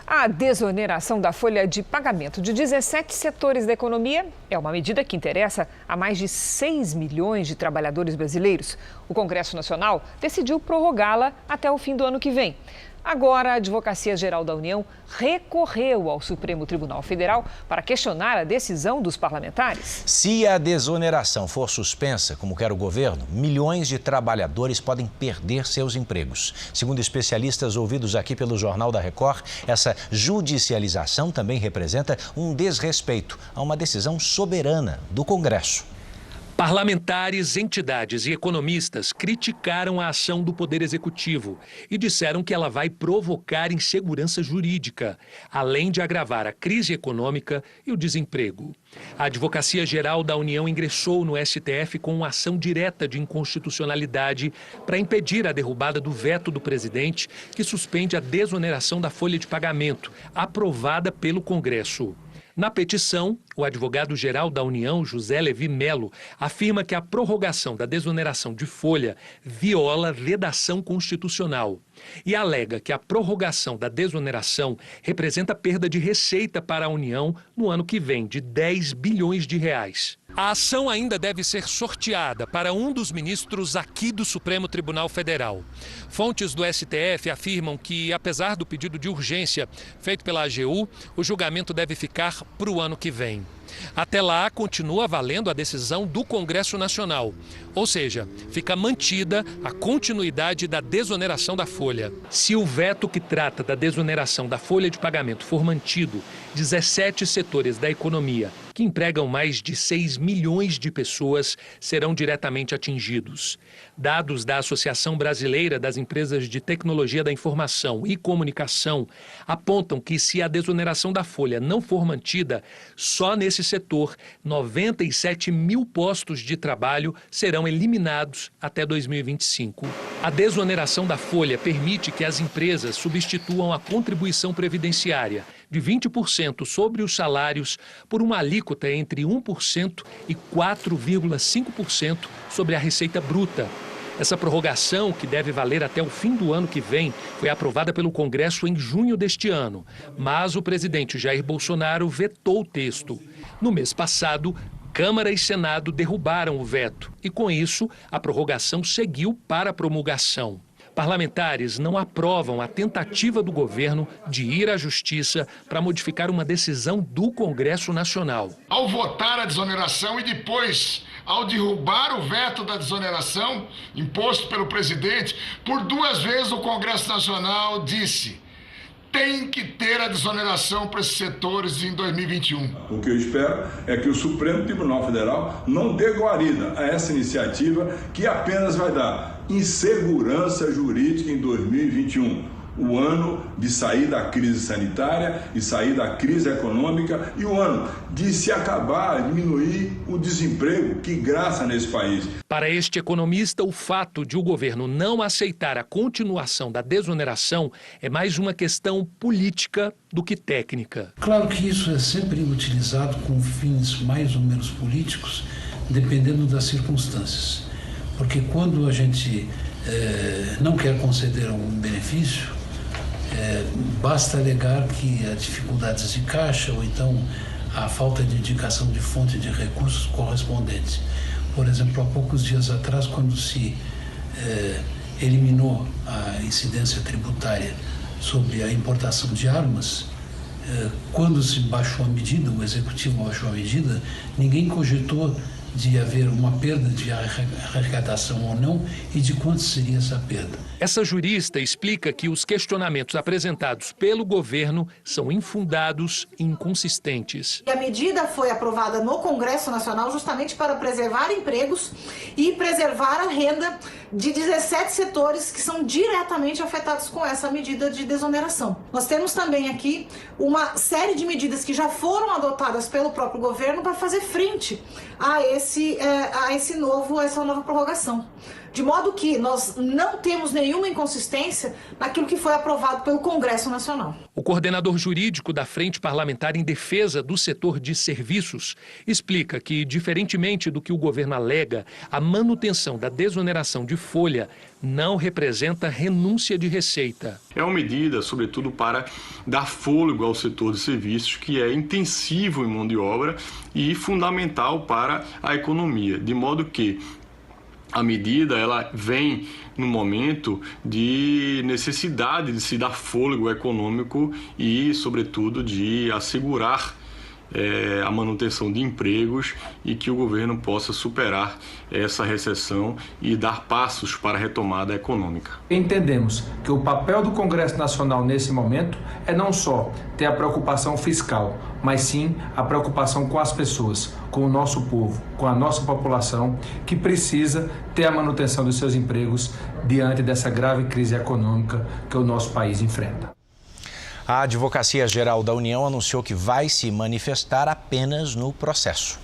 A desoneração da folha de pagamento de 17 setores da economia é uma medida que interessa a mais de 6 milhões de trabalhadores brasileiros. O Congresso Nacional decidiu prorrogá-la até o fim do ano que vem. Agora, a Advocacia Geral da União recorreu ao Supremo Tribunal Federal para questionar a decisão dos parlamentares. Se a desoneração for suspensa, como quer o governo, milhões de trabalhadores podem perder seus empregos. Segundo especialistas ouvidos aqui pelo Jornal da Record, essa judicialização também representa um desrespeito a uma decisão soberana do Congresso. Parlamentares, entidades e economistas criticaram a ação do Poder Executivo e disseram que ela vai provocar insegurança jurídica, além de agravar a crise econômica e o desemprego. A Advocacia Geral da União ingressou no STF com uma ação direta de inconstitucionalidade para impedir a derrubada do veto do presidente, que suspende a desoneração da folha de pagamento, aprovada pelo Congresso. Na petição, o advogado-geral da União, José Levi Melo, afirma que a prorrogação da desoneração de folha viola vedação constitucional e alega que a prorrogação da desoneração representa perda de receita para a União no ano que vem de 10 bilhões de reais. A ação ainda deve ser sorteada para um dos ministros aqui do Supremo Tribunal Federal. Fontes do STF afirmam que, apesar do pedido de urgência feito pela AGU, o julgamento deve ficar para o ano que vem. Até lá, continua valendo a decisão do Congresso Nacional, ou seja, fica mantida a continuidade da desoneração da folha. Se o veto que trata da desoneração da folha de pagamento for mantido, 17 setores da economia, que empregam mais de 6 milhões de pessoas, serão diretamente atingidos. Dados da Associação Brasileira das Empresas de Tecnologia da Informação e Comunicação apontam que, se a desoneração da folha não for mantida, só nesse setor, 97 mil postos de trabalho serão eliminados até 2025. A desoneração da folha permite que as empresas substituam a contribuição previdenciária de 20% sobre os salários por uma alíquota entre 1% e 4,5% sobre a receita bruta. Essa prorrogação, que deve valer até o fim do ano que vem, foi aprovada pelo Congresso em junho deste ano, mas o presidente Jair Bolsonaro vetou o texto. No mês passado, Câmara e Senado derrubaram o veto e, com isso, a prorrogação seguiu para a promulgação. Parlamentares não aprovam a tentativa do governo de ir à Justiça para modificar uma decisão do Congresso Nacional. Ao votar a desoneração e depois, ao derrubar o veto da desoneração imposto pelo presidente, por 2 vezes o Congresso Nacional disse: tem que ter a desoneração para esses setores em 2021. O que eu espero é que o Supremo Tribunal Federal não dê guarida a essa iniciativa que apenas vai dar insegurança jurídica em 2021. O ano de sair da crise sanitária e sair da crise econômica e o ano de se acabar, diminuir o desemprego que graça nesse país. Para este economista, o fato de o governo não aceitar a continuação da desoneração é mais uma questão política do que técnica. Claro que isso é sempre utilizado com fins mais ou menos políticos, dependendo das circunstâncias. Porque quando a gente não quer conceder um benefício, basta alegar que há dificuldades de caixa ou então a falta de indicação de fonte de recursos correspondentes. Por exemplo, há poucos dias atrás, quando se eliminou a incidência tributária sobre a importação de armas, quando se baixou a medida, o Executivo baixou a medida, ninguém cogitou de haver uma perda de arrecadação ou não e de quanto seria essa perda. Essa jurista explica que os questionamentos apresentados pelo governo são infundados e inconsistentes. A medida foi aprovada no Congresso Nacional justamente para preservar empregos e preservar a renda de 17 setores que são diretamente afetados com essa medida de desoneração. Nós temos também aqui uma série de medidas que já foram adotadas pelo próprio governo para fazer frente a essa nova prorrogação. de modo que nós não temos nenhuma inconsistência naquilo que foi aprovado pelo Congresso Nacional. O coordenador jurídico da Frente Parlamentar em Defesa do Setor de Serviços explica que, diferentemente do que o governo alega, a manutenção da desoneração de folha não representa renúncia de receita. É uma medida, sobretudo, para dar fôlego ao setor de serviços, que é intensivo em mão de obra e fundamental para a economia, de modo que a medida ela vem no momento de necessidade de se dar fôlego econômico e, sobretudo, de assegurar a manutenção de empregos e que o governo possa superar essa recessão e dar passos para a retomada econômica. Entendemos que o papel do Congresso Nacional nesse momento é não só ter a preocupação fiscal, mas sim a preocupação com as pessoas, com o nosso povo, com a nossa população, que precisa ter a manutenção dos seus empregos diante dessa grave crise econômica que o nosso país enfrenta. A Advocacia Geral da União anunciou que vai se manifestar apenas no processo.